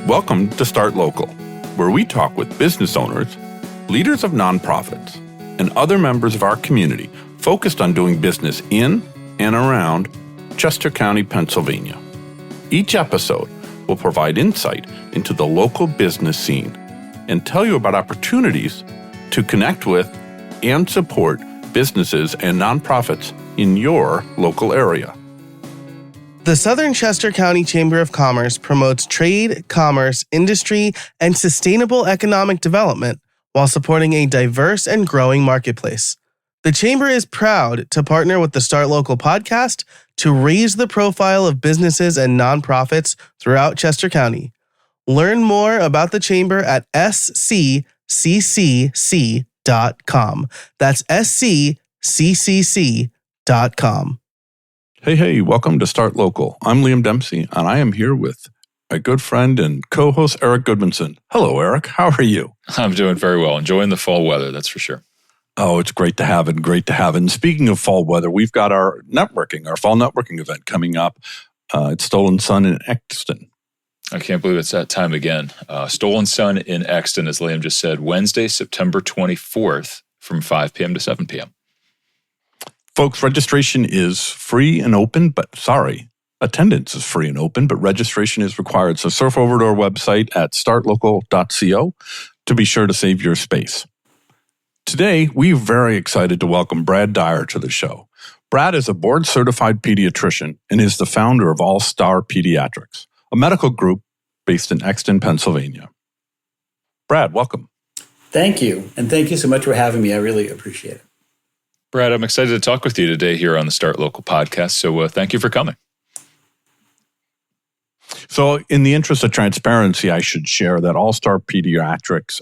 Welcome to Start Local, where we talk with business owners, leaders of nonprofits, and other members of our community focused on doing business in and around Chester County, Pennsylvania. Each episode will provide insight into the local business scene and tell you about opportunities to connect with and support businesses and nonprofits in your local area. The Southern Chester County Chamber of Commerce promotes trade, commerce, industry, and sustainable economic development while supporting a diverse and growing marketplace. The Chamber is proud to partner with the Start Local podcast to raise the profile of businesses and nonprofits throughout Chester County. Learn more about the Chamber at sccc.com. That's sccc.com. Hey, welcome to Start Local. I'm Liam Dempsey, and I am here with my good friend and co-host Eric Goodmanson. Hello, Eric. How are you? I'm doing very well. Enjoying the fall weather, that's for sure. Oh, it's great to have it. And speaking of fall weather, we've got our fall networking event coming up. It's Stolen Sun in Exton. I can't believe it's that time again. Stolen Sun in Exton, as Liam just said, Wednesday, September 24th from 5 p.m. to 7 p.m. Folks, registration is free and open, attendance is free and open, but registration is required. So surf over to our website at startlocal.co to be sure to save your space. Today, we're very excited to welcome Brad Dyer to the show. Brad is a board-certified pediatrician and is the founder of All Star Pediatrics, a medical group based in Exton, Pennsylvania. Brad, welcome. Thank you. And thank you so much for having me. I really appreciate it. Brad, I'm excited to talk with you today here on the Start Local podcast. So thank you for coming. So in the interest of transparency, I should share that All Star Pediatrics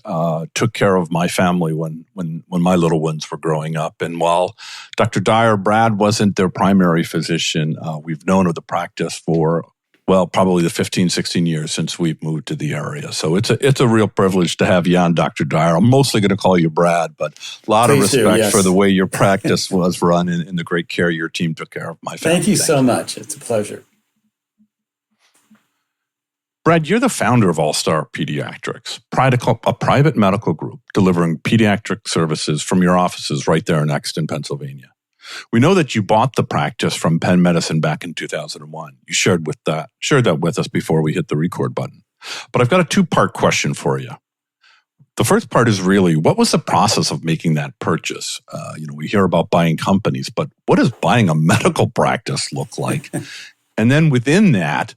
took care of my family when my little ones were growing up. And while Dr. Dyer, Brad wasn't their primary physician, we've known of the practice for, probably the 15, 16 years since we've moved to the area. So it's a real privilege to have you on, Dr. Dyer. I'm mostly going to call you Brad, but a lot of respect for the way your practice was run and the great care your team took care of my family. Thank you so much. It's a pleasure. Brad, you're the founder of All Star Pediatrics, a private medical group delivering pediatric services from your offices right there in Exton, Pennsylvania. We know that you bought the practice from Penn Medicine back in 2001. You shared that with us before we hit the record button. But I've got a two-part question for you. The first part is really, what was the process of making that purchase? We hear about buying companies, but what does buying a medical practice look like? And then within that,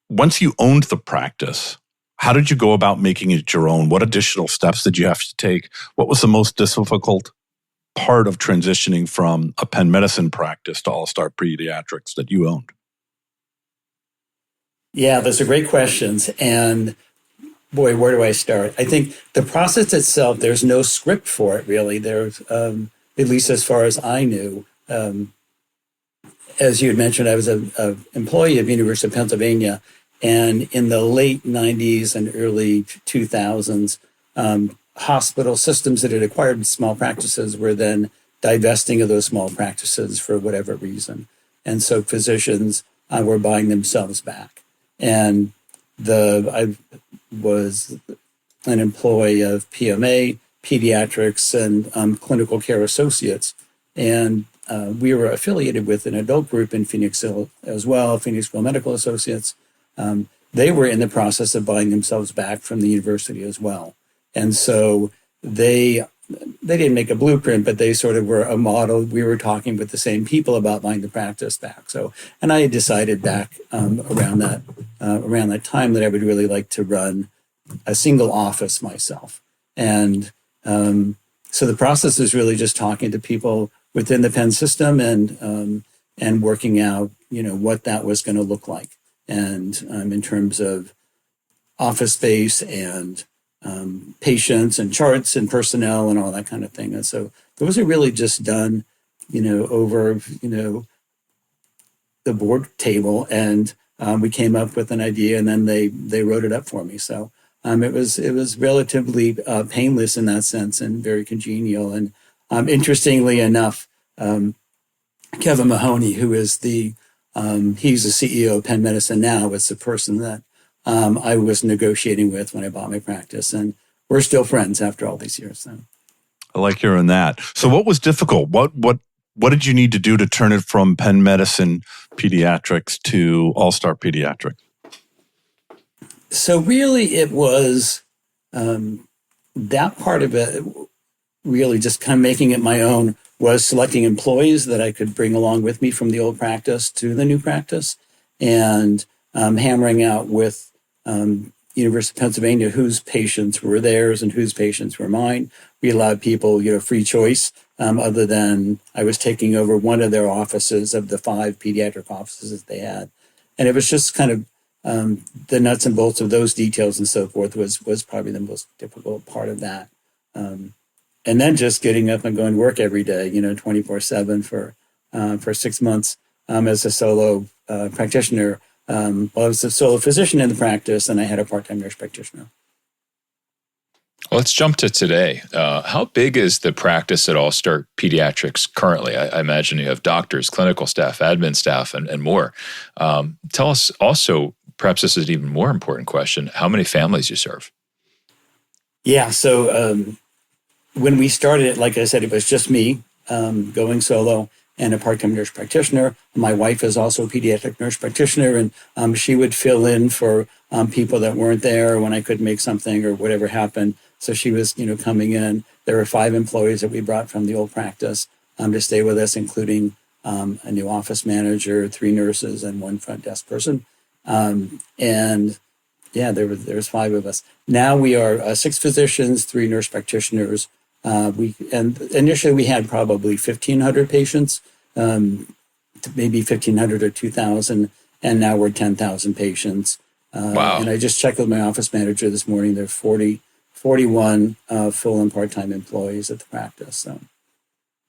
once you owned the practice, how did you go about making it your own? What additional steps did you have to take? What was the most difficult part of transitioning from a Penn Medicine practice to All Star Pediatrics that you owned? Yeah, those are great questions. And boy, where do I start? I think the process itself, there's no script for it, really. There's, at least as far as I knew, as you had mentioned, I was an employee of University of Pennsylvania. And in the late 90s and early 2000s, hospital systems that had acquired small practices were then divesting of those small practices for whatever reason. And so physicians were buying themselves back. And I was an employee of PMA, Pediatrics, and Clinical Care Associates. And we were affiliated with an adult group in Phoenixville as well, Phoenixville Medical Associates. They were in the process of buying themselves back from the university as well. And so they didn't make a blueprint, but they sort of were a model. We were talking with the same people about buying the practice back. And I had decided back around that time that I would really like to run a single office myself. And so the process is really just talking to people within the Penn system and working out, what that was going to look like, and in terms of office space and patients and charts and personnel and all that kind of thing. And so those are really just done, over, the board table, and we came up with an idea, and then they wrote it up for me. So it was relatively painless in that sense and very congenial. And interestingly enough, Kevin Mahoney, who is he's the CEO of Penn Medicine now, was the person that I was negotiating with when I bought my practice. And we're still friends after all these years. So. I like hearing that. So what was difficult? What did you need to do to turn it from Penn Medicine Pediatrics to All Star Pediatrics? So really it was that part of it, really just kind of making it my own, was selecting employees that I could bring along with me from the old practice to the new practice, and hammering out with University of Pennsylvania whose patients were theirs and whose patients were mine. We allowed people, free choice, other than I was taking over one of their offices of the 5 pediatric offices that they had. And it was just kind of the nuts and bolts of those details and so forth was probably the most difficult part of that. And then just getting up and going to work every day, 24/7 for 6 months as a solo practitioner. I was a solo physician in the practice, and I had a part-time nurse practitioner. Well, let's jump to today. How big is the practice at All Star Pediatrics currently? I imagine you have doctors, clinical staff, admin staff, and more. Tell us also, perhaps this is an even more important question, how many families you serve? Yeah, so when we started it, like I said, it was just me going solo and a part-time nurse practitioner. My wife is also a pediatric nurse practitioner, and she would fill in for people that weren't there when I couldn't make something or whatever happened. So she was, coming in. There were 5 employees that we brought from the old practice to stay with us, including a new office manager, 3 nurses, and 1 front desk person. And yeah, there's 5 of us. Now we are 6 physicians, 3 nurse practitioners. And initially we had probably 1,500 patients, maybe 1,500 or 2,000, and now we're 10,000 patients. Wow. And I just checked with my office manager this morning. There are 41 full and part-time employees at the practice. So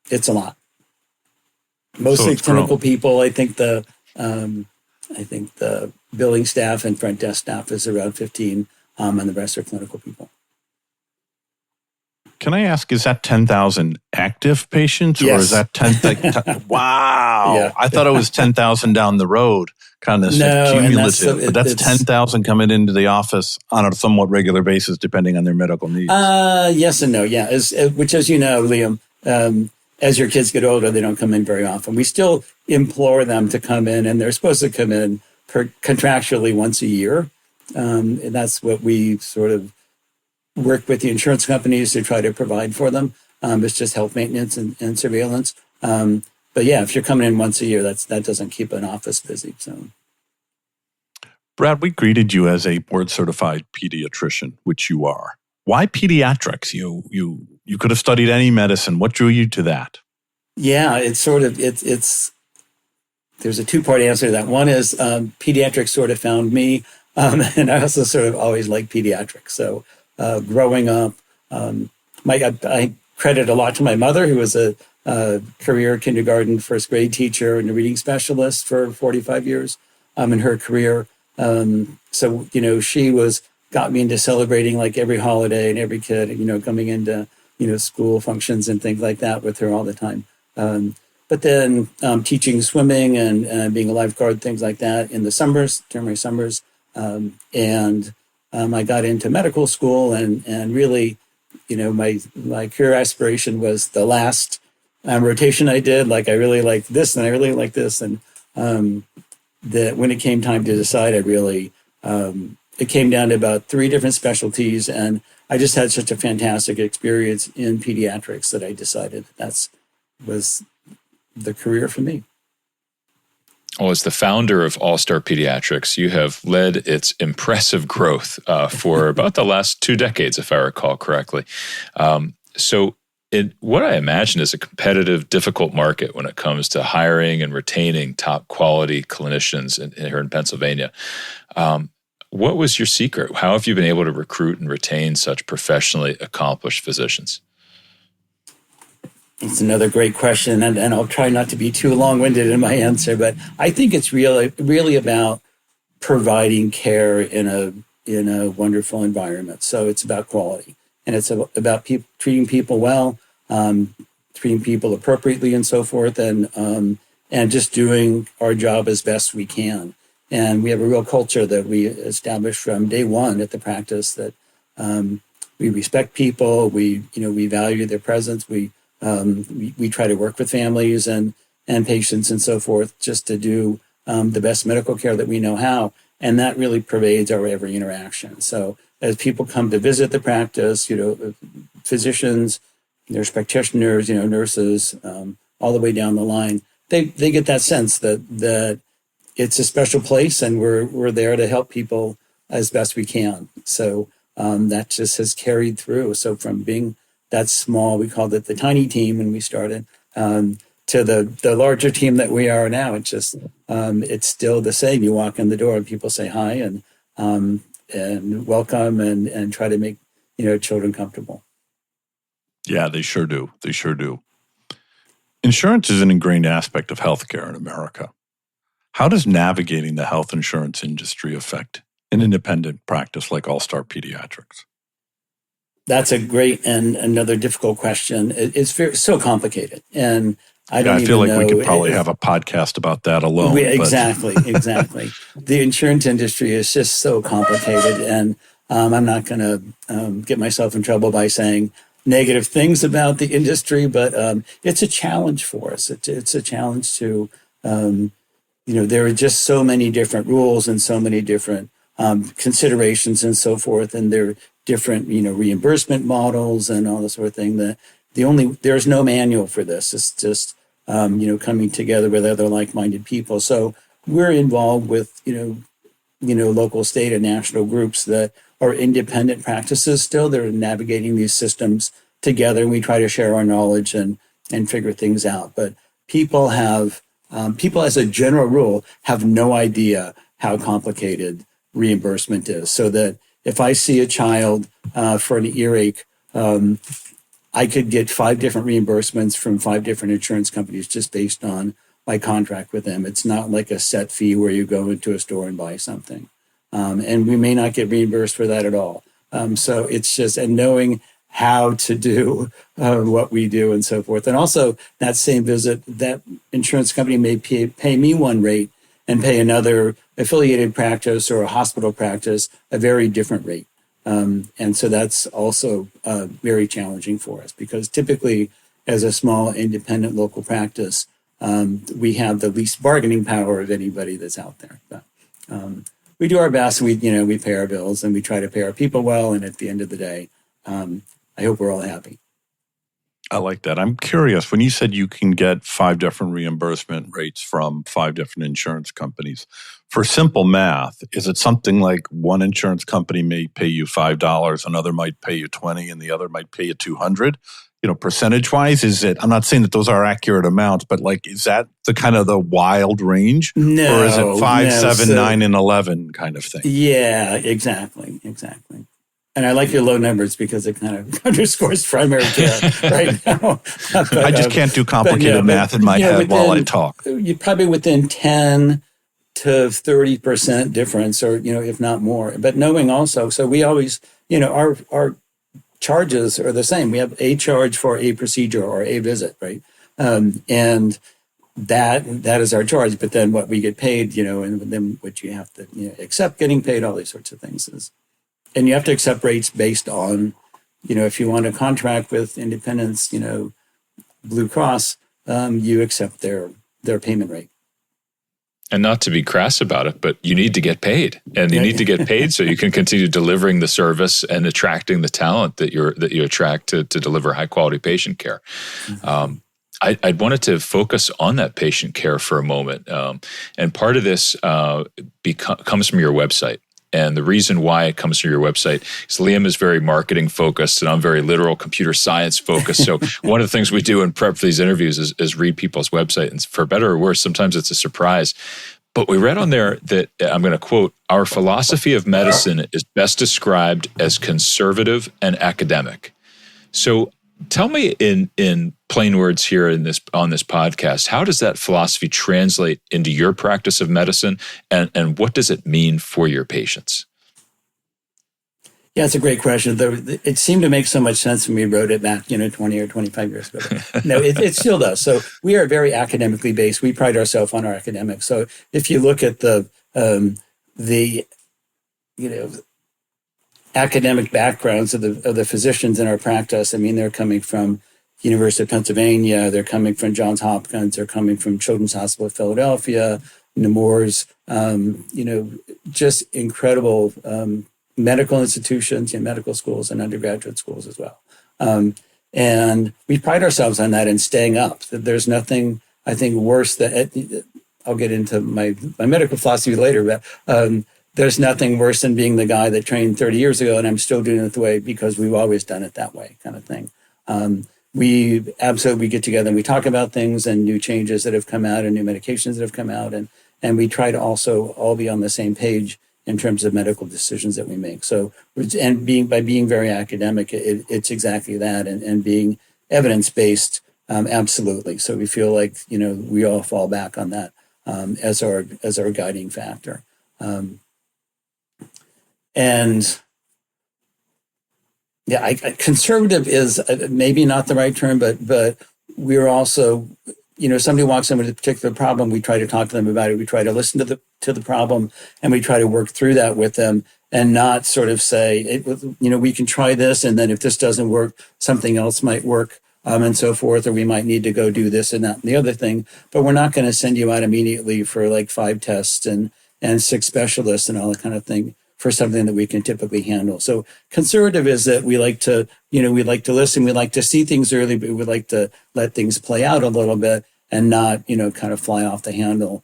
it's a lot. Mostly clinical people. I think the billing staff and front desk staff is around 15, and the rest are clinical people. Can I ask, is that 10,000 active patients, yes. or is that 10,000? Wow. Yeah. I thought it was 10,000 down the road, kind of cumulative. But that's 10,000 coming into the office on a somewhat regular basis, depending on their medical needs. Yes and no. Yeah. Which, as you know, Liam, as your kids get older, they don't come in very often. We still implore them to come in, and they're supposed to come in contractually once a year. And that's what we sort of work with the insurance companies to try to provide for them. It's just health maintenance and surveillance. But yeah, if you're coming in once a year, that doesn't keep an office busy. So, Brad, we greeted you as a board-certified pediatrician, which you are. Why pediatrics? You could have studied any medicine. What drew you to that? Yeah, it's there's a 2-part answer to that. One is pediatrics sort of found me, and I also sort of always liked pediatrics. So growing up, I credit a lot to my mother, who was a career kindergarten first grade teacher and a reading specialist for 45 years in her career. So, she got me into celebrating like every holiday and every kid, coming into, school functions and things like that with her all the time. But then teaching swimming and being a lifeguard, things like that in the summers, during my summers. And I got into medical school and really, my career aspiration was the last rotation I did. Like I really liked this and I really liked this. And that when it came time to decide, it came down to about 3 different specialties. And I just had such a fantastic experience in pediatrics that I decided that was the career for me. Well, as the founder of All Star Pediatrics, you have led its impressive growth for about the last 2 decades, if I recall correctly. So what I imagine is a competitive, difficult market when it comes to hiring and retaining top quality clinicians here in Pennsylvania. What was your secret? How have you been able to recruit and retain such professionally accomplished physicians? It's another great question, and I'll try not to be too long-winded in my answer, but I think it's really about providing care in a wonderful environment. So it's about quality, and it's about treating people well, treating people appropriately, and so forth, and just doing our job as best we can. And we have a real culture that we established from day one at the practice that we respect people, we value their presence, we try to work with families and patients and so forth just to do the best medical care that we know how. And that really pervades our every interaction. So as people come to visit the practice, physicians, nurse practitioners, nurses, all the way down the line, they get that sense that it's a special place and we're there to help people as best we can. So that just has carried through. So from being that small, we called it the tiny team when we started, to the larger team that we are now. It's just it's still the same. You walk in the door and people say hi and welcome and try to make children comfortable. Yeah, they sure do. They sure do. Insurance is an ingrained aspect of healthcare in America. How does navigating the health insurance industry affect an independent practice like All Star Pediatrics? That's a great and another difficult question. It's so complicated, and I feel like we could probably have a podcast about that alone. Exactly. The insurance industry is just so complicated, and I'm not going to get myself in trouble by saying negative things about the industry, but it's a challenge for us. It's a challenge to, there are just so many different rules and so many different considerations and so forth, and there are different, reimbursement models and all this sort of thing. That there's no manual for this. It's just, coming together with other like-minded people. So we're involved with, local, state, and national groups that are independent practices still. They're navigating these systems together, and we try to share our knowledge and figure things out. But people as a general rule have no idea how complicated reimbursement is. So that if I see a child for an earache, I could get 5 different reimbursements from 5 different insurance companies just based on my contract with them. It's not like a set fee where you go into a store and buy something. And we may not get reimbursed for that at all. So it's just, and knowing how to do what we do and so forth. And also that same visit, that insurance company may pay me one rate and pay another affiliated practice or a hospital practice a very different rate. And so that's also very challenging for us because typically as a small independent local practice, we have the least bargaining power of anybody that's out there. But we do our best. We pay our bills and we try to pay our people well. And at the end of the day, I hope we're all happy. I like that. I'm curious, when you said you can get 5 different reimbursement rates from 5 different insurance companies, for simple math, is it something like one insurance company may pay you $5, another might pay you $20, and the other might pay you $200? Percentage-wise, is it? I'm not saying that those are accurate amounts, but is that the kind of the wild range? No. Or is it 5, 7, 9, and 11 kind of thing? Yeah, exactly. And I like your low numbers because it kind of underscores primary care right now. But, I just can't do complicated math in my head while I talk. You're probably within 10 to 30% difference, or if not more. But knowing also, so we always, our charges are the same. We have a charge for a procedure or a visit, right? And that is our charge. But then what we get paid, and then what you have to accept getting paid, all these sorts of things is. And you have to accept rates based on, if you want to contract with Independence, Blue Cross, you accept their payment rate. And not to be crass about it, but you need to get paid, and you need to get paid so you can continue delivering the service and attracting the talent that you attract to deliver high quality patient care. Mm-hmm. I wanted to focus on that patient care for a moment, and part of this comes from your website. And the reason why it comes from your website is Liam is very marketing focused and I'm very literal computer science focused. So one of the things we do in prep for these interviews is read people's website. And for better or worse, sometimes it's a surprise. But we read on there that, I'm going to quote, "Our philosophy of medicine is best described as conservative and academic." So tell me in plain words here on this podcast, how does that philosophy translate into your practice of medicine, and what does it mean for your patients? Yeah, it's a great question. It seemed to make so much sense when we wrote it back, 20 or 25 years ago. No, it still does. So we are very academically based. We pride ourselves on our academics. So if you look at the the academic backgrounds of the physicians in our practice. I mean, they're coming from University of Pennsylvania, they're coming from Johns Hopkins, they're coming from Children's Hospital of Philadelphia, Nemours, just incredible medical institutions, medical schools and undergraduate schools as well. And we pride ourselves on that and staying up. There's nothing, I think, worse that I'll get into my medical philosophy later, but there's nothing worse than being the guy that trained 30 years ago and I'm still doing it the way because we've always done it that way, kind of thing. We get together and we talk about things and new changes that have come out and new medications that have come out, and we try to also all be on the same page in terms of medical decisions that we make. So, and by being very academic, it's exactly that, and being evidence-based, absolutely. So we feel like, we all fall back on that as our guiding factor. Conservative is maybe not the right term, but we're also, somebody walks in with a particular problem, we try to talk to them about it. We try to listen to the problem, and we try to work through that with them, and not sort of say, we can try this, and then if this doesn't work, something else might work, and so forth, or we might need to go do this and that and the other thing. But we're not going to send you out immediately for like 5 tests and 6 specialists and all that kind of thing for something that we can typically handle. So conservative is that we like to listen, we like to see things early, but we like to let things play out a little bit and not, kind of fly off the handle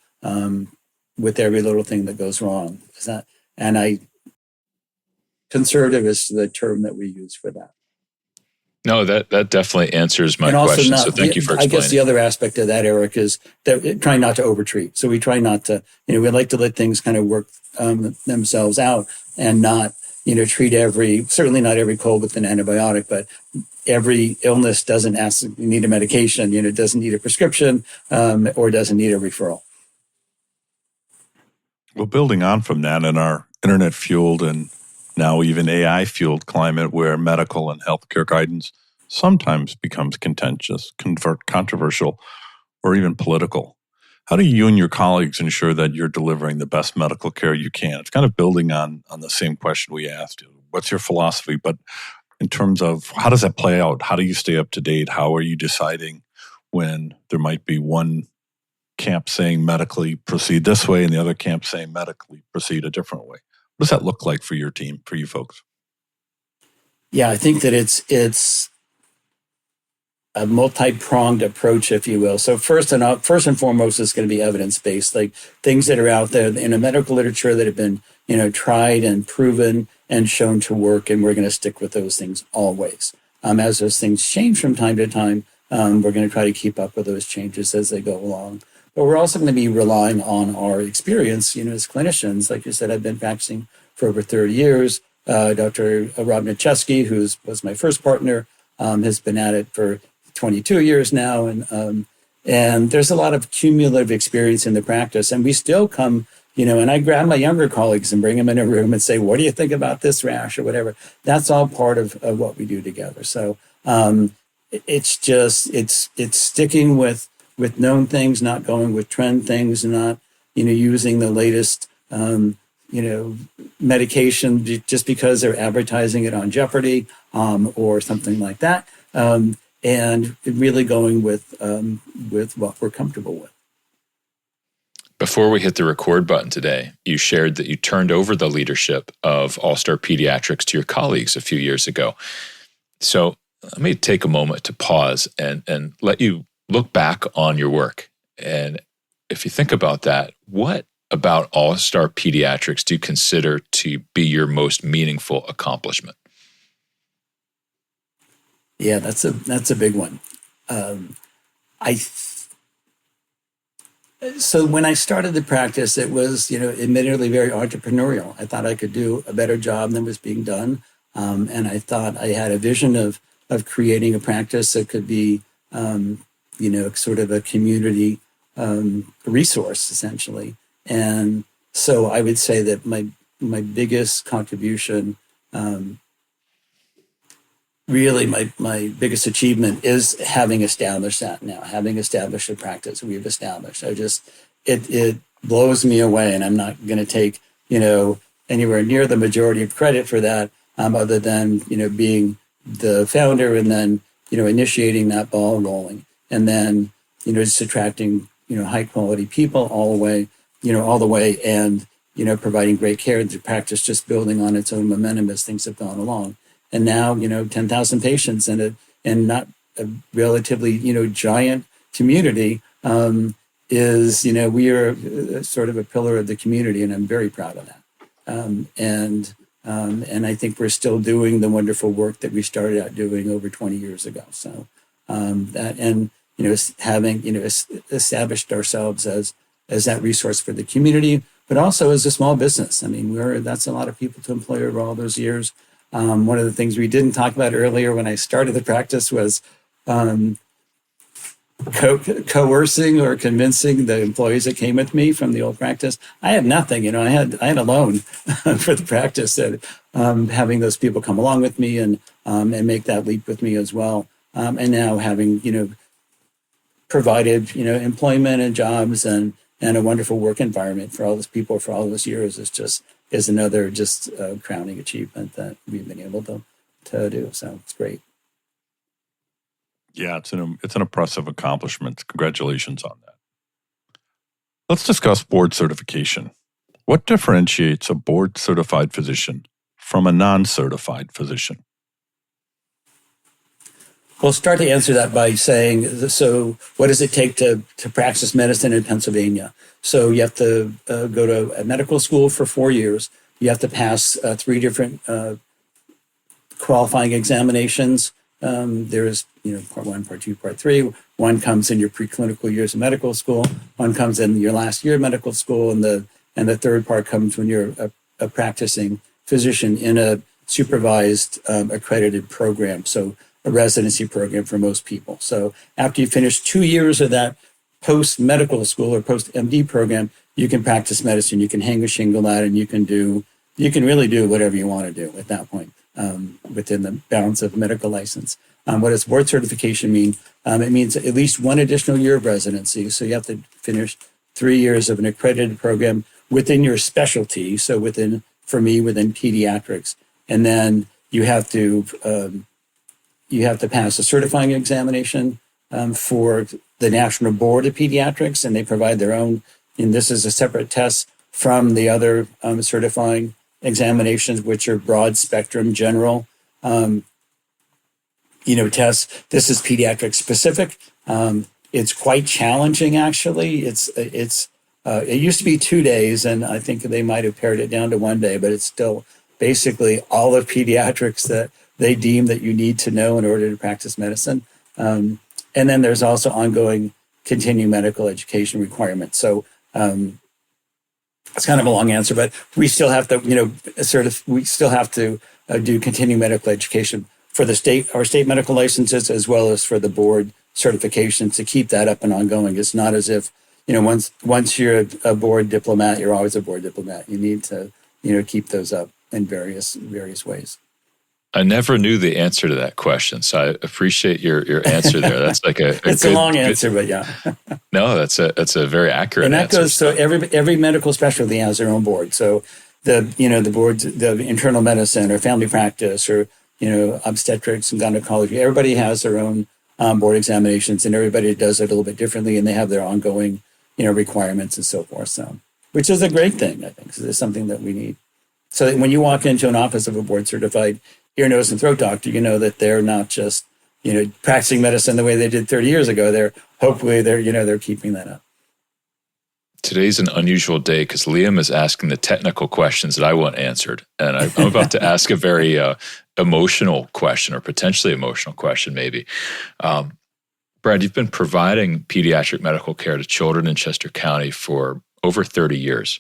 with every little thing that goes wrong. Conservative is the term that we use for that. No, that definitely answers my question. So thank you for explaining. I guess the other aspect of that, Eric, is that trying not to overtreat. So we try not to, we like to let things kind of work themselves out and not, certainly not every cold with an antibiotic, but every illness doesn't need a medication, doesn't need a prescription or doesn't need a referral. Well, building on from that, in our internet-fueled and now even AI-fueled climate where medical and healthcare guidance sometimes becomes contentious, controversial, or even political, how do you and your colleagues ensure that you're delivering the best medical care you can? It's kind of building on the same question we asked. What's your philosophy? But in terms of how does that play out? How do you stay up to date? How are you deciding when there might be one camp saying medically proceed this way and the other camp saying medically proceed a different way? What does that look like for your team, for you folks? Yeah, I think that it's a multi-pronged approach, if you will. So first and foremost, it's going to be evidence-based, like things that are out there in the medical literature that have been, tried and proven and shown to work, and we're going to stick with those things always. As those things change from time to time, we're going to try to keep up with those changes as they go along. But we're also going to be relying on our experience, as clinicians. Like you said, I've been practicing for over 30 years. Dr. Rob Nichesky, who was my first partner, has been at it for 22 years now. And there's a lot of cumulative experience in the practice. And we still come, and I grab my younger colleagues and bring them in a room and say, what do you think about this rash or whatever? That's all part of what we do together. So it's sticking with known things, not going with trend things, not, using the latest, medication just because they're advertising it on Jeopardy or something like that. And really going with what we're comfortable with. Before we hit the record button today, you shared that you turned over the leadership of All Star Pediatrics to your colleagues a few years ago. So let me take a moment to pause and let you look back on your work. And if you think about that, what about All Star Pediatrics do you consider to be your most meaningful accomplishment? Yeah, that's a big one. So when I started the practice, it was, admittedly very entrepreneurial. I thought I could do a better job than was being done. And I thought I had a vision of creating a practice that could be, sort of a community resource, essentially. And so I would say that my biggest contribution, really my biggest achievement is having established that now, having established a practice we've established. blows me away. And I'm not going to take, anywhere near the majority of credit for that, other than, being the founder and then, initiating that ball rolling. And then, just attracting, high quality people all the way and, providing great care. The practice just building on its own momentum as things have gone along. And now, 10,000 patients and not a relatively, giant community is, we are sort of a pillar of the community, and I'm very proud of that. And I think we're still doing the wonderful work that we started out doing over 20 years ago. So having established ourselves as that resource for the community, but also as a small business. I mean, that's a lot of people to employ over all those years. One of the things we didn't talk about earlier when I started the practice was coercing or convincing the employees that came with me from the old practice. I had nothing, I had a loan for the practice, that having those people come along with me and make that leap with me as well. And now having, provided, employment and jobs and a wonderful work environment for all those people for all those years is another crowning achievement that we've been able to do. So it's great. Yeah, it's an impressive accomplishment. Congratulations on that. Let's discuss board certification. What differentiates a board-certified physician from a non-certified physician? We'll start to answer that by saying, so what does it take to practice medicine in Pennsylvania? So you have to go to a medical school for 4 years. You have to pass 3 different qualifying examinations. There's, part 1, part 2, part 3. One comes in your preclinical years of medical school. One comes in your last year of medical school, and the third part comes when you're a practicing physician in a supervised accredited program. So a residency program for most people. So after you finish 2 years of that post-medical school or post-MD program, you can practice medicine. You can hang a shingle out, and you can really do whatever you want to do at that point within the bounds of medical license. What does board certification mean? It means at least 1 additional year of residency. So you have to finish 3 years of an accredited program within your specialty. So within pediatrics, and then you have to pass a certifying examination for the National Board of Pediatrics, and they provide their own. And this is a separate test from the other certifying examinations, which are broad spectrum general tests. This is pediatric specific. It's quite challenging, actually. It used to be 2 days, and I think they might have pared it down to 1 day, but it's still basically all of pediatrics that they deem that you need to know in order to practice medicine. And then there's also ongoing continuing medical education requirements. So it's kind of a long answer, but we still have to, do continuing medical education for our state medical licenses, as well as for the board certification, to keep that up and ongoing. It's not as if, once you're a board diplomat, you're always a board diplomat. You need to, keep those up in various ways. I never knew the answer to that question, so I appreciate your answer there. That's like it's a long answer, but yeah. No, that's a very accurate and that answer. goes, so every medical specialty has their own board. So the boards, the internal medicine or family practice or obstetrics and gynecology, everybody has their own board examinations, and everybody does it a little bit differently, and they have their ongoing requirements and so forth. So, which is a great thing, I think. So it's something that we need. So that when you walk into an office of a board certified ear, nose, and throat doctor, you know that they're not just, practicing medicine the way they did 30 years ago. They're keeping that up. Today's an unusual day because Liam is asking the technical questions that I want answered. And I'm about to ask a very emotional question, or potentially emotional question, maybe. Brad, you've been providing pediatric medical care to children in Chester County for over 30 years.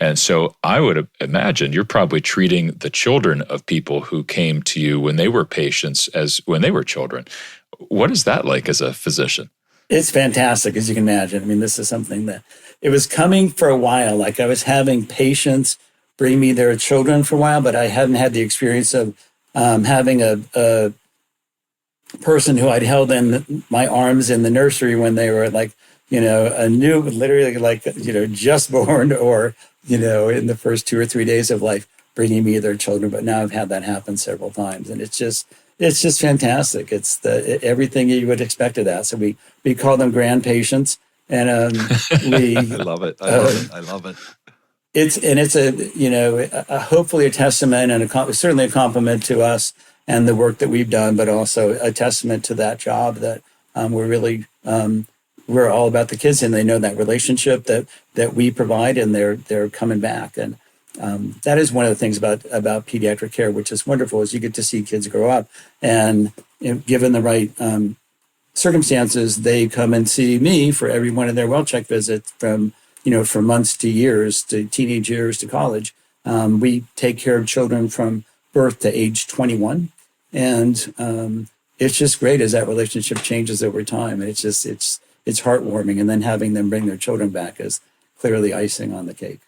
And so I would imagine you're probably treating the children of people who came to you when they were patients as when they were children. What is that like as a physician? It's fantastic, as you can imagine. I mean, this is something that it was coming for a while. Like, I was having patients bring me their children for a while, but I hadn't had the experience of having a person who I'd held in my arms in the nursery when they were like literally like, just born or, in the first 2 or 3 days of life, bringing me their children. But now I've had that happen several times. And it's just fantastic. It's everything you would expect of that. So we call them grand patients. And I love it. I love it. It's hopefully a testament and certainly a compliment to us and the work that we've done, but also a testament to that job that we're all about the kids, and they know that relationship that we provide, and they're coming back. And that is one of the things about pediatric care, which is wonderful, is you get to see kids grow up, and given the right circumstances, they come and see me for every one of their well check visits from months to years, to teenage years, to college. We take care of children from birth to age 21. And it's just great as that relationship changes over time. And it's heartwarming. And then having them bring their children back is clearly icing on the cake.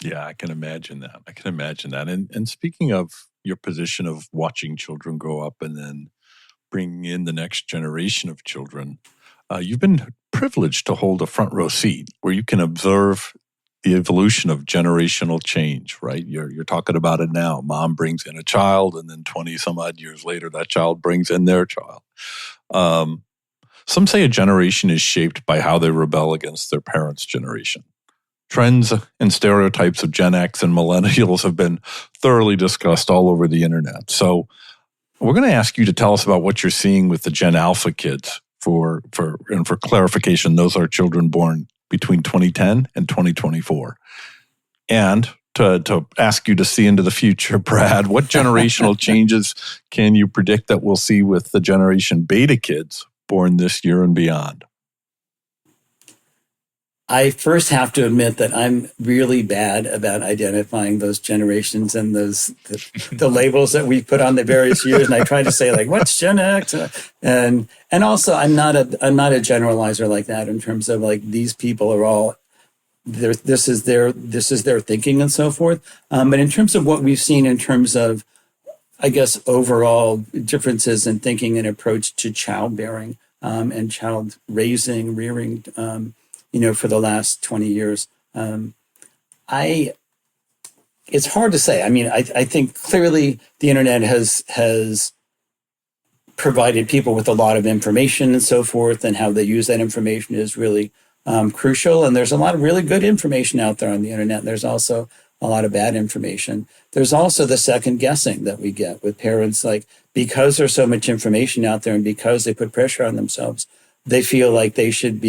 Yeah, I can imagine that. And speaking of your position of watching children grow up and then bringing in the next generation of children, you've been privileged to hold a front row seat where you can observe the evolution of generational change, right? You're talking about it now. Mom brings in a child, and then 20 some odd years later, that child brings in their child. Some say a generation is shaped by how they rebel against their parents' generation. Trends and stereotypes of Gen X and millennials have been thoroughly discussed all over the internet. So we're going to ask you to tell us about what you're seeing with the Gen Alpha kids. For clarification, those are children born between 2010 and 2024. And to ask you to see into the future, Brad, what generational changes can you predict that we'll see with the Generation Beta kids born this year and beyond? I first have to admit that I'm really bad about identifying those generations and the labels that we put on the various years. And I try to say, like, what's Gen X? And also I'm not a generalizer like that in terms of like these people are all this is their thinking and so forth. But in terms of what we've seen in terms of, I guess, overall differences in thinking and approach to childbearing and child rearing. For the last 20 years. It's hard to say. I mean, I think clearly the internet has provided people with a lot of information and so forth, and how they use that information is really crucial. And there's a lot of really good information out there on the internet. There's also a lot of bad information. There's also the second guessing that we get with parents, like, because there's so much information out there and because they put pressure on themselves, they feel like they should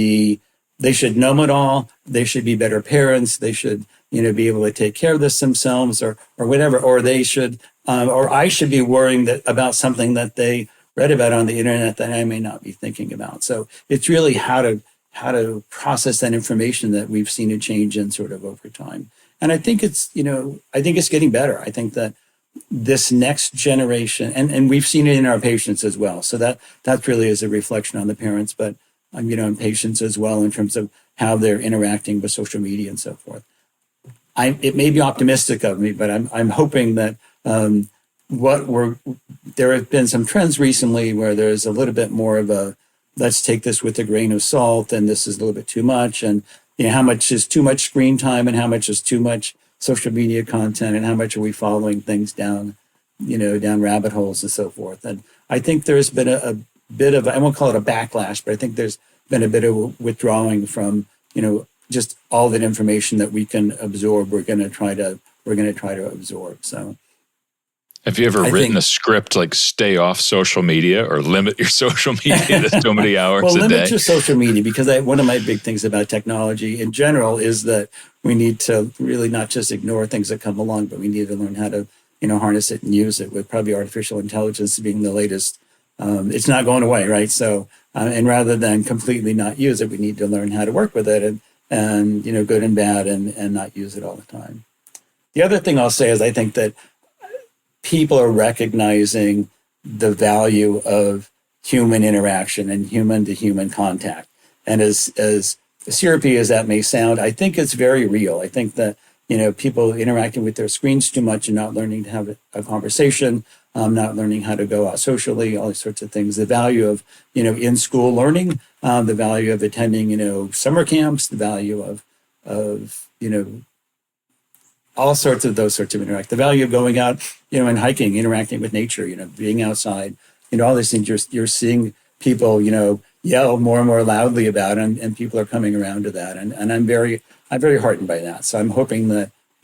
know it all. They should be better parents. They should, be able to take care of this themselves or whatever, or they should, or I should be worrying about something that they read about on the internet that I may not be thinking about. So it's really how to process that information that we've seen a change in sort of over time. And I think it's getting better. I think that this next generation, and we've seen it in our patients as well. So that really is a reflection on the parents, but and patients as well in terms of how they're interacting with social media and so forth. It may be optimistic of me, but I'm hoping that there have been some trends recently where there's a little bit more of a, let's take this with a grain of salt, and this is a little bit too much, and how much is too much screen time, and how much is too much social media content, and how much are we following things down rabbit holes and so forth. And I think there's been a bit of, I won't call it a backlash, but I think there's been a bit of withdrawing from, just all that information that we can absorb. We're going to try to absorb. So, have you ever written a script like stay off social media or limit your social media to so many hours a day? Well, limit your social media, because one of my big things about technology in general is that we need to really not just ignore things that come along, but we need to learn how to, harness it and use it, with probably artificial intelligence being the latest. It's not going away, right? So, and rather than completely not use it, we need to learn how to work with it and good and bad, and not use it all the time. The other thing I'll say is I think that people are recognizing the value of human interaction and human-to-human contact. And as syrupy as that may sound, I think it's very real. I think that, people interacting with their screens too much and not learning to have a conversation, not learning how to go out socially, all these sorts of things. The value of, in-school learning, the value of attending, summer camps, the value of all sorts of those sorts of interact. The value of going out, and hiking, interacting with nature, being outside, all these things you're seeing people, yell more and more loudly about, and people are coming around to that. And I'm very heartened by that. So I'm hoping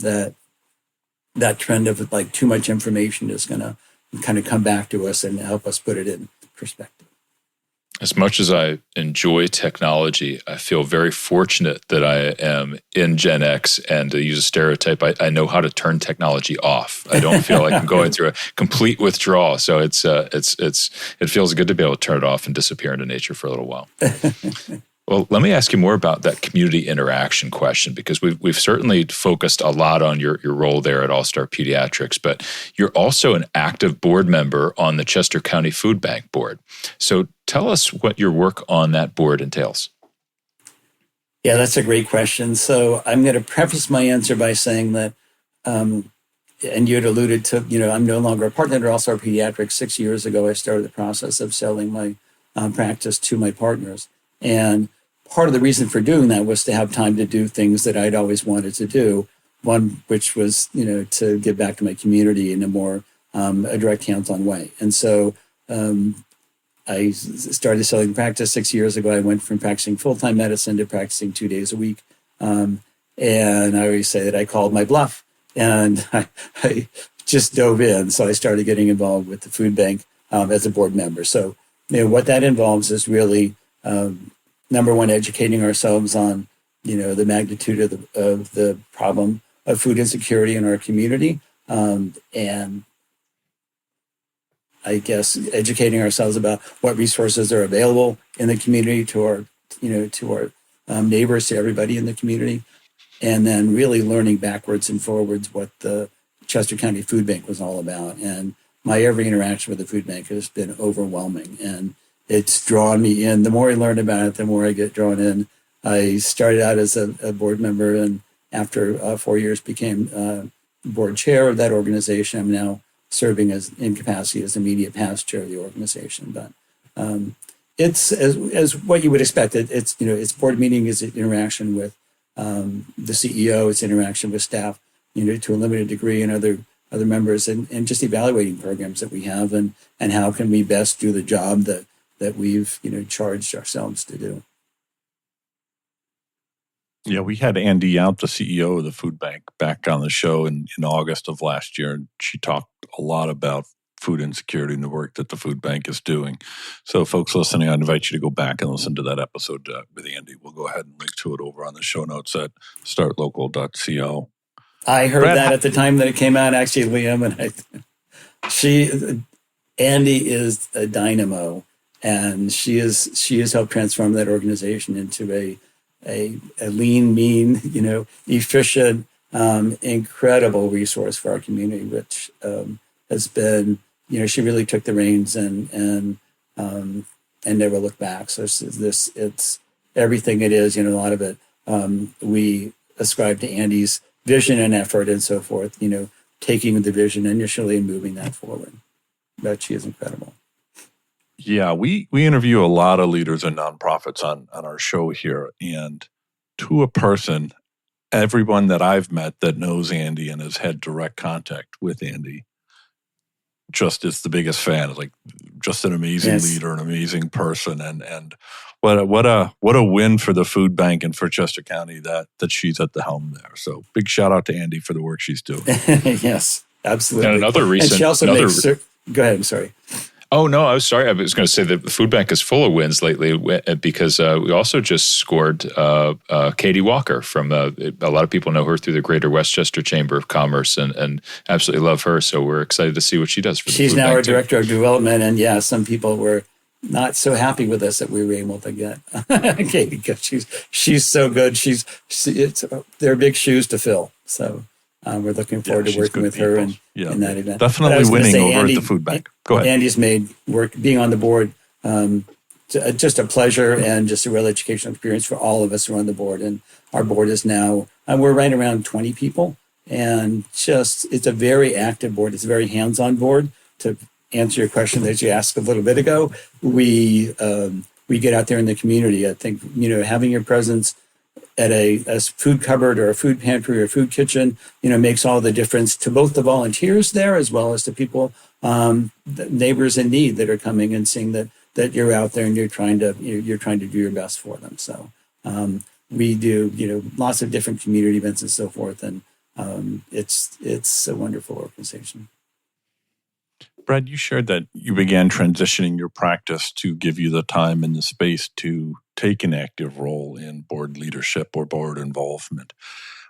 that trend of like too much information is going to kind of come back to us and help us put it in perspective. As much as I enjoy technology, I feel very fortunate that I am in Gen X, and to use a stereotype, I know how to turn technology off. I don't feel like I'm going through a complete withdrawal. So it feels good to be able to turn it off and disappear into nature for a little while. Well, let me ask you more about that community interaction question, because we've certainly focused a lot on your role there at All Star Pediatrics, but you're also an active board member on the Chester County Food Bank Board. So tell us what your work on that board entails. Yeah, that's a great question. So I'm going to preface my answer by saying that, and you had alluded to, I'm no longer a partner at All Star Pediatrics. 6 years ago, I started the process of selling my practice to my partners. And part of the reason for doing that was to have time to do things that I'd always wanted to do. One, which was, to give back to my community in a more a direct hands-on way. And so I started selling practice 6 years ago. I went from practicing full-time medicine to practicing 2 days a week. And I always say that I called my bluff, and I just dove in. So I started getting involved with the food bank as a board member. So what that involves is really, number one, educating ourselves on, the magnitude of the problem of food insecurity in our community, and I guess educating ourselves about what resources are available in the community to our neighbors, to everybody in the community, and then really learning backwards and forwards what the Chester County Food Bank was all about. And my every interaction with the food bank has been overwhelming, and it's drawn me in. The more I learn about it, the more I get drawn in. I started out as a board member, and after 4 years became board chair of that organization. I'm now serving in capacity as immediate past chair of the organization. But it's as what you would expect. It's board meeting is an interaction with the CEO, it's interaction with staff, to a limited degree, and other members, and just evaluating programs that we have, and how can we best do the job that we've charged ourselves to do. Yeah, we had Andy out, the CEO of the food bank, back on the show in August of last year, and she talked a lot about food insecurity and the work that the food bank is doing. So folks listening, I invite you to go back and listen to that episode with Andy. We'll go ahead and link to it over on the show notes at startlocal.co. I heard Brad, that at the time that it came out, actually, Liam, and Andy is a dynamo, and she has helped transform that organization into a lean, mean, efficient, incredible resource for our community, which has been, she really took the reins and never looked back. So it's everything it is, a lot of it we ascribe to Andy's vision and effort and so forth, taking the vision initially and moving that forward. But she is incredible. Yeah, we interview a lot of leaders and nonprofits on our show here, and to a person, everyone that I've met that knows Andy and has had direct contact with Andy just is the biggest fan. Like, just an amazing leader, an amazing person, and what a win for the food bank and for Chester County that she's at the helm there. So big shout out to Andy for the work she's doing. Yes, absolutely. And another recent, and she also go ahead. I'm sorry. Oh, no, I was sorry. I was going to say that the food bank is full of wins lately, because we also just scored Katie Walker from, a lot of people know her through the Greater Westchester Chamber of Commerce and absolutely love her. So we're excited to see what she does for the She's food now bank our too. Director of Development. And yeah, some people were not so happy with us that we were able to get Katie, because she's so good. They're big shoes to fill. So we're looking forward to working with her in that event. Definitely winning over at the food bank. Go ahead. Andy's made being on the board just a pleasure and just a real educational experience for all of us who are on the board. And our board is now, we're right around 20 people. And it's a very active board. It's a very hands-on board. to answer your question that you asked a little bit ago, we get out there in the community. I think, having your presence at a food cupboard or a food pantry or a food kitchen, makes all the difference to both the volunteers there as well as to people, the neighbors in need that are coming and seeing that you're out there and you're trying to do your best for them. So we do, lots of different community events and so forth, and it's a wonderful organization. Brad, you shared that you began transitioning your practice to give you the time and the space to take an active role in board leadership or board involvement.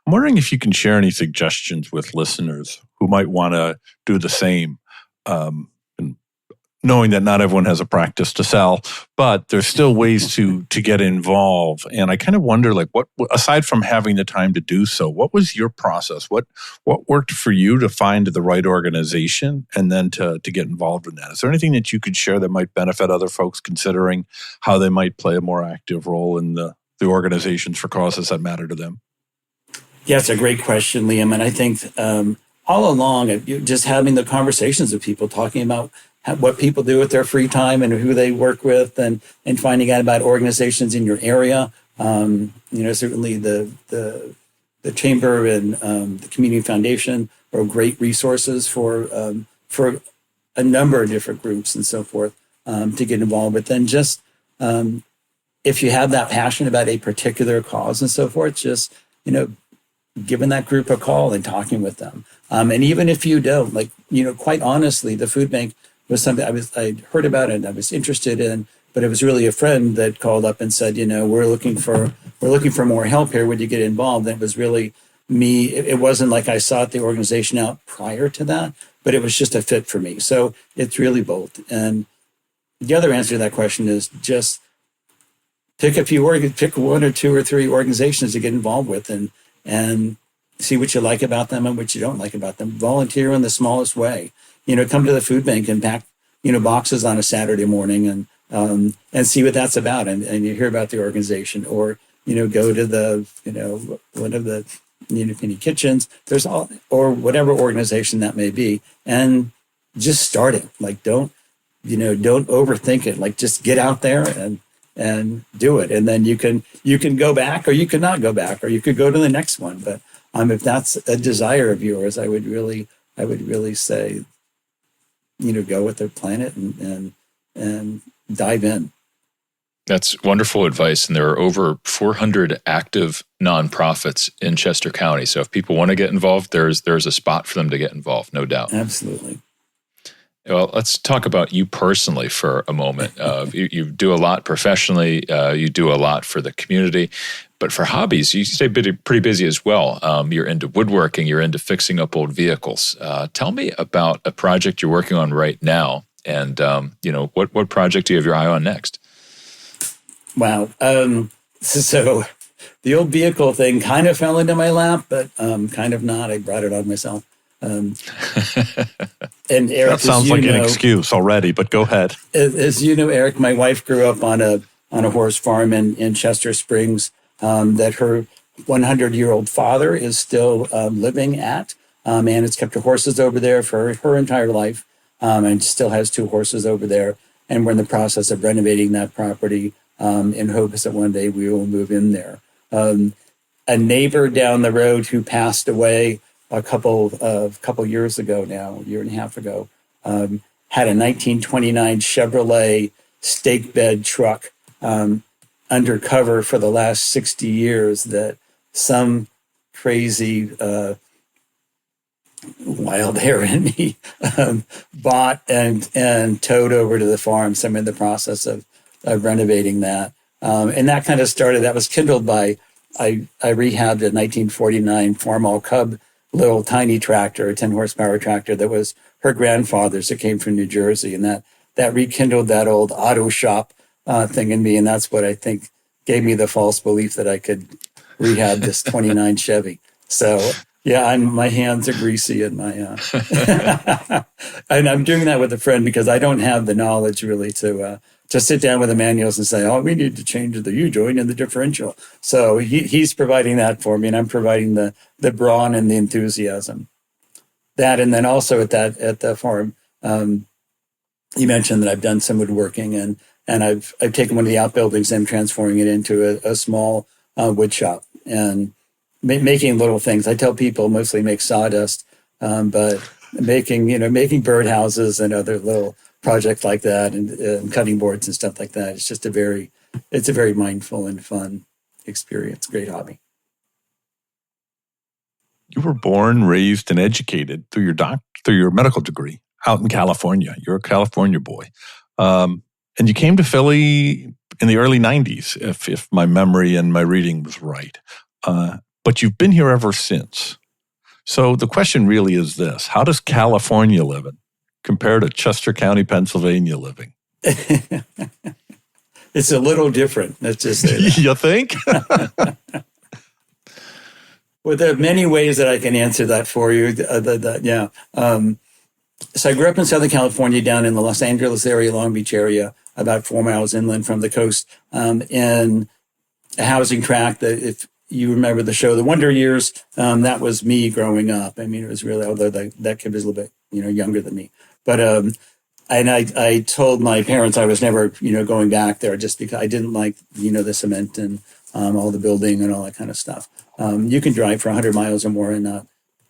I'm wondering if you can share any suggestions with listeners who might want to do the same, and knowing that not everyone has a practice to sell, but there's still ways to get involved. And I kind of wonder, what aside from having the time to do so, what was your process? What worked for you to find the right organization and then to get involved in that? Is there anything that you could share that might benefit other folks considering how they might play a more active role in the organizations for causes that matter to them? Yeah, it's a great question, Liam. And I think all along, just having the conversations with people, talking about what people do with their free time and who they work with, and finding out about organizations in your area. Certainly the Chamber and the Community Foundation are great resources for a number of different groups and so forth to get involved. But then just if you have that passion about a particular cause and so forth, just giving that group a call and talking with them. And even if you don't, quite honestly, the food bank was something I heard about it and I was interested in, but it was really a friend that called up and said, we're looking for more help here. Would you get involved? And it was really me. It wasn't like I sought the organization out prior to that, but it was just a fit for me. So it's really both. And the other answer to that question is just pick one or two or three organizations to get involved with and see what you like about them and what you don't like about them. Volunteer in the smallest way. Come to the food bank and pack, boxes on a Saturday morning and see what that's about. And you hear about the organization, or, go to the, one of the mini kitchens, or whatever organization that may be, and just start it. Don't overthink it. Just get out there and do it. And then you can go back, or you could not go back, or you could go to the next one. But if that's a desire of yours, I would really say, go with the planet and dive in. That's wonderful advice. And there are over 400 active nonprofits in Chester County. So if people want to get involved, there's a spot for them to get involved, no doubt. Absolutely. Well, let's talk about you personally for a moment. You do a lot professionally. You do a lot for the community. But for hobbies, you stay pretty busy as well. You're into woodworking. You're into fixing up old vehicles. Tell me about a project you're working on right now. And, what project do you have your eye on next? Wow. So the old vehicle thing kind of fell into my lap, but kind of not. I brought it on myself. And Eric, that sounds like an excuse already, but go ahead. As you know, Eric, my wife grew up on a horse farm in Chester Springs that her 100-year-old father is still living at, and has kept her horses over there for her entire life, and still has 2 horses over there. And we're in the process of renovating that property in hopes that one day we will move in there. A neighbor down the road who passed away a couple years ago now, a year and a half ago, had a 1929 Chevrolet stake bed truck undercover for the last 60 years that some crazy wild hair in me bought and towed over to the farm. So I'm in the process of renovating that. And that kind of started, that was kindled by, I rehabbed a 1949 Farmall Cub little tiny tractor, a 10 horsepower tractor that was her grandfather's that came from New Jersey. And that rekindled that old auto shop thing in me. And that's what I think gave me the false belief that I could rehab this 29 Chevy. So yeah, my hands are greasy and and I'm doing that with a friend because I don't have the knowledge really to sit down with the manuals and say, we need to change the U-joint and the differential. So he's providing that for me, and I'm providing the brawn and the enthusiasm. That, and then also at the farm, you mentioned that I've done some woodworking, and I've taken one of the outbuildings and transforming it into a small wood shop and making little things. I tell people mostly make sawdust, but making birdhouses and other little projects like that, and cutting boards and stuff like that. It's just a very mindful and fun experience. Great hobby. You were born, raised, and educated through your medical degree out in California. You're a California boy. And you came to Philly in the early 90s, if my memory and my reading was right. But you've been here ever since. So the question really is this: how does California living compare to Chester County, Pennsylvania living? It's a little different. Let's just say that. You think? Well, there are many ways that I can answer that for you. So I grew up in Southern California, down in the Los Angeles area, Long Beach area, about 4 miles inland from the coast, in a housing tract that, if you remember the show, The Wonder Years, that was me growing up. I mean, it was really, although that kid was a little bit, younger than me. But and I told my parents I was never, going back there, just because I didn't like, the cement and all the building and all that kind of stuff. You can drive for 100 miles or more and not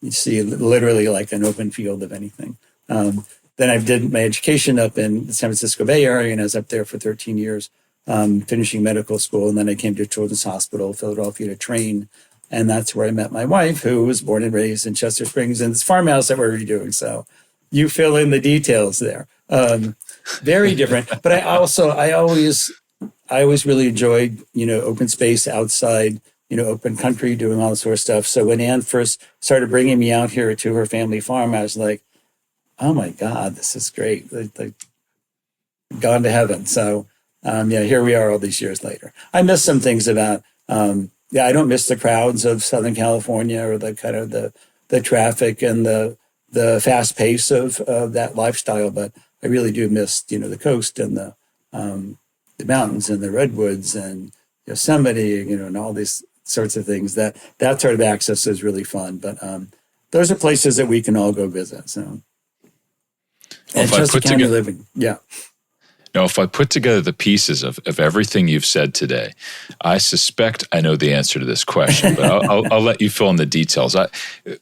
see literally like an open field of anything. Then I did my education up in the San Francisco Bay Area, and I was up there for 13 years, finishing medical school. And then I came to Children's Hospital, Philadelphia, to train. And that's where I met my wife, who was born and raised in Chester Springs, in this farmhouse that we're redoing. So you fill in the details there. Very different. But I always really enjoyed, open space outside, open country, doing all this sort of stuff. So when Anne first started bringing me out here to her family farm, I was like, oh my God, this is great. Like gone to heaven. So here we are all these years later. I miss some things about, I don't miss the crowds of Southern California, or the kind of the traffic and the fast pace of that lifestyle. But I really do miss, the coast and the mountains and the redwoods and Yosemite, and all these sorts of things. That sort of access is really fun. But those are places that we can all go visit. So, and Chester County living, yeah. Now, if I put together the pieces of everything you've said today, I suspect I know the answer to this question, but I'll let you fill in the details.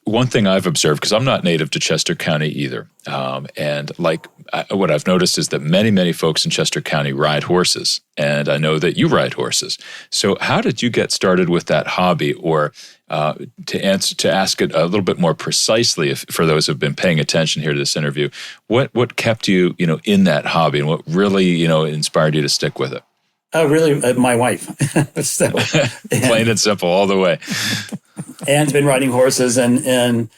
One thing I've observed, because I'm not native to Chester County either, and what I've noticed is that many, many folks in Chester County ride horses, and I know that you ride horses. So how did you get started with that hobby, or to ask it a little bit more precisely, for those who've been paying attention here to this interview, what kept you, in that hobby, and what really, inspired you to stick with it? Oh, really? My wife. So, plain and simple, all the way. Anne's been riding horses and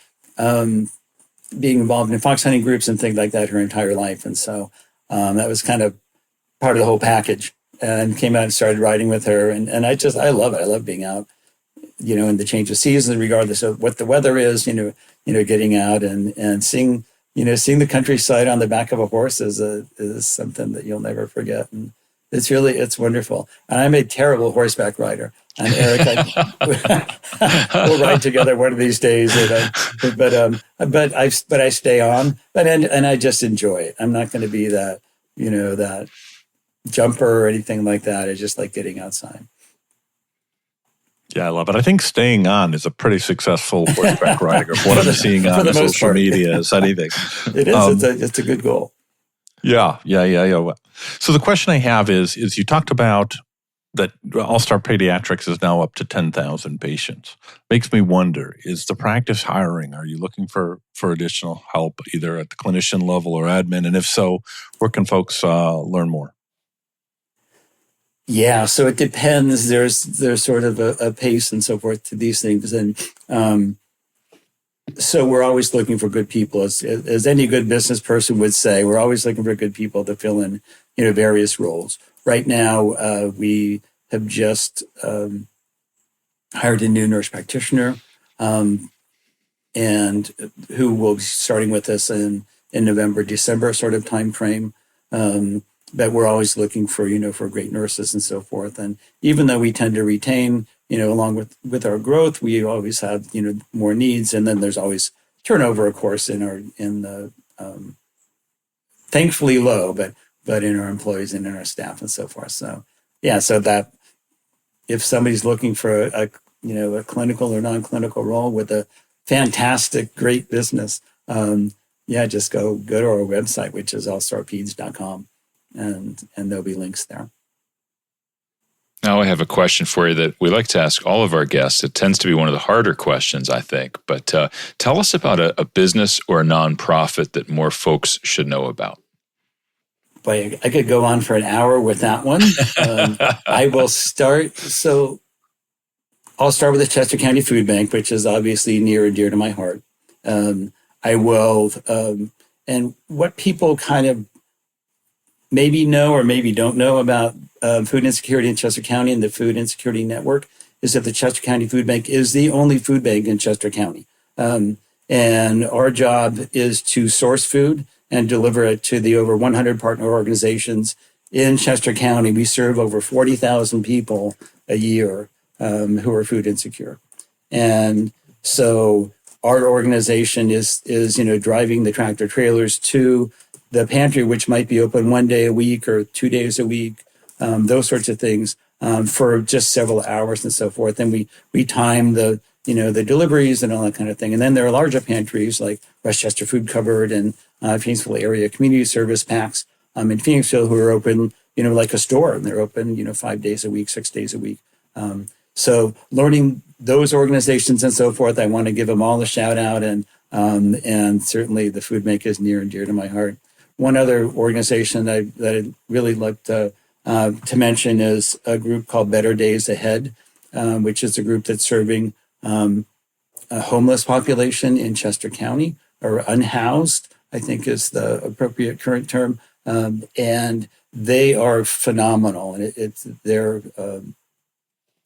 being involved in fox hunting groups and things like that her entire life, and so that was kind of part of the whole package. And came out and started riding with her, and I love it. I love being out, in the change of season, regardless of what the weather is, getting out and seeing the countryside on the back of a horse is something that you'll never forget. And it's wonderful. And I'm a terrible horseback rider. And Eric, we'll ride together one of these days. But I stay on, and I just enjoy it. I'm not going to be that, that jumper or anything like that. I just like getting outside. Yeah, I love it. I think staying on is a pretty successful horseback rider. What I'm seeing on social media is anything. It is. It's a good goal. Yeah. So the question I have is you talked about that All Star Pediatrics is now up to 10,000 patients. Makes me wonder, is the practice hiring? Are you looking for additional help, either at the clinician level or admin? And if so, where can folks learn more? Yeah, so it depends. There's sort of a pace and so forth to these things, and so we're always looking for good people, as any good business person would say. We're always looking for good people to fill in, various roles. Right now, we have just hired a new nurse practitioner, and who will be starting with us in November, December sort of time frame. But we're always looking for, for great nurses and so forth. And even though we tend to retain, along with our growth, we always have, more needs. And then there's always turnover, of course, in the thankfully low, but in our employees and in our staff and so forth. So yeah, so that if somebody's looking for a clinical or non-clinical role with a fantastic, great business, just go to our website, which is allstarpeds.com, and there'll be links there. Now I have a question for you that we like to ask all of our guests. It tends to be one of the harder questions, I think. But tell us about a business or a nonprofit that more folks should know about. Boy, I could go on for an hour with that one. I will start. So I'll start with the Chester County Food Bank, which is obviously near and dear to my heart. I will, and what people kind of maybe know or maybe don't know about food insecurity in Chester County and the Food Insecurity Network is that the Chester County Food Bank is the only food bank in Chester County. And our job is to source food and deliver it to the over 100 partner organizations in Chester County. We serve over 40,000 people a year who are food insecure. And so our organization is driving the tractor trailers to the pantry, which might be open 1 day a week or 2 days a week, those sorts of things, for just several hours and so forth. And we time the deliveries and all that kind of thing. And then there are larger pantries like Westchester Food Cupboard and Phoenixville Area Community Service Packs in Phoenixville who are open, like a store, and they're open, 5 days a week, 6 days a week. So learning those organizations and so forth, I want to give them all a shout out, and certainly the food bank is near and dear to my heart. One other organization that I'd really like to mention is a group called Better Days Ahead, which is a group that's serving a homeless population in Chester County, or unhoused, I think is the appropriate current term. And they are phenomenal. And it's their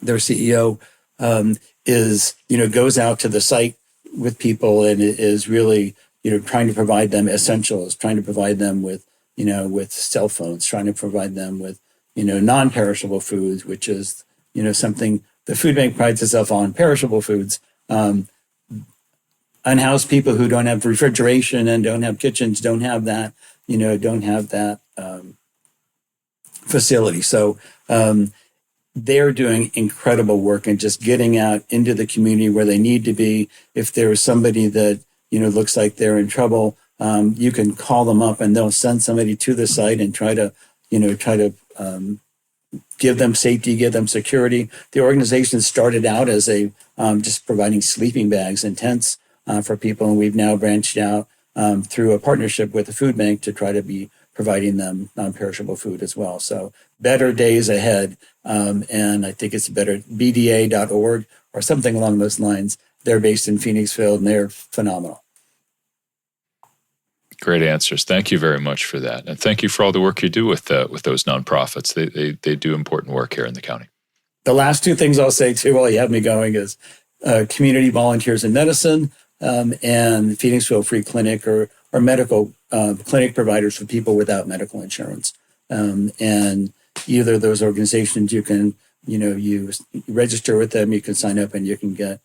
CEO goes out to the site with people and is really, trying to provide them essentials, trying to provide them with cell phones, trying to provide them with, non-perishable foods, which is, something the food bank prides itself on, perishable foods. Unhoused people who don't have refrigeration and don't have kitchens don't have that, facility. So they're doing incredible work and just getting out into the community where they need to be. If there's somebody that, looks like they're in trouble, you can call them up and they'll send somebody to the site and try to give them safety, give them security. The organization started out as just providing sleeping bags and tents for people, and we've now branched out through a partnership with the food bank to try to be providing them non-perishable food as well. So Better Days Ahead, and I think it's bda.org or something along those lines. They're based in Phoenixville, and they're phenomenal. Great answers. Thank you very much for that. And thank you for all the work you do with those nonprofits. They do important work here in the county. The last two things I'll say, too, while you have me going, is Community Volunteers in Medicine and Phoenixville Free Clinic or medical clinic providers for people without medical insurance. And either of those organizations, you can, you register with them, you can sign up, and you can get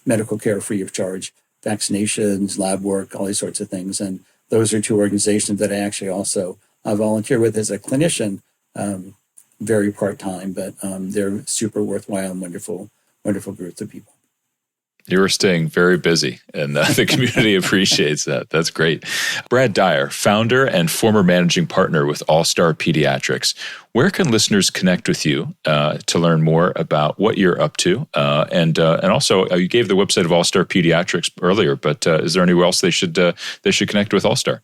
medical care free of charge, vaccinations, lab work, all these sorts of things. And those are two organizations that I actually also volunteer with as a clinician, very part-time, but they're super worthwhile and wonderful groups of people. You are staying very busy, and the community appreciates that. That's great. Brad Dyer, founder and former managing partner with All Star Pediatrics. Where can listeners connect with you to learn more about what you're up to? And also, you gave the website of All Star Pediatrics earlier, but is there anywhere else they should connect with All Star?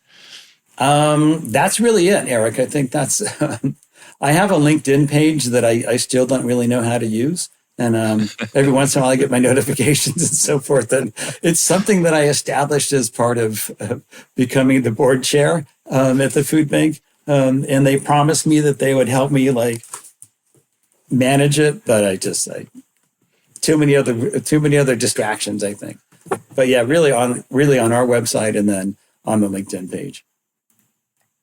That's really it, Eric. I think that's. I have a LinkedIn page that I still don't really know how to use. And every once in a while I get my notifications and so forth. And it's something that I established as part of becoming the board chair at the food bank. And they promised me that they would help me manage it, but too many other distractions, I think. But yeah, really on our website and then on the LinkedIn page.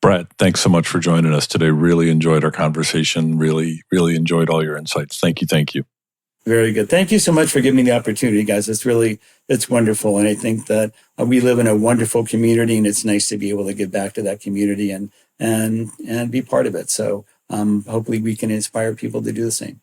Brad, thanks so much for joining us today. Really enjoyed our conversation. Really, really enjoyed all your insights. Thank you. Very good. Thank you so much for giving me the opportunity, guys. It's wonderful. And I think that we live in a wonderful community, and it's nice to be able to give back to that community and be part of it. So hopefully we can inspire people to do the same.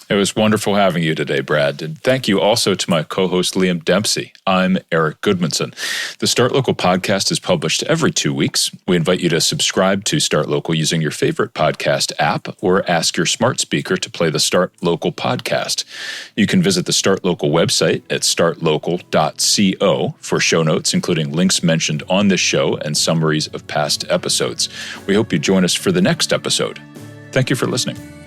It was wonderful having you today, Brad. And thank you also to my co-host, Liam Dempsey. I'm Eric Goodmanson. The Start Local podcast is published every 2 weeks. We invite you to subscribe to Start Local using your favorite podcast app or ask your smart speaker to play the Start Local podcast. You can visit the Start Local website at startlocal.co for show notes, including links mentioned on this show and summaries of past episodes. We hope you join us for the next episode. Thank you for listening.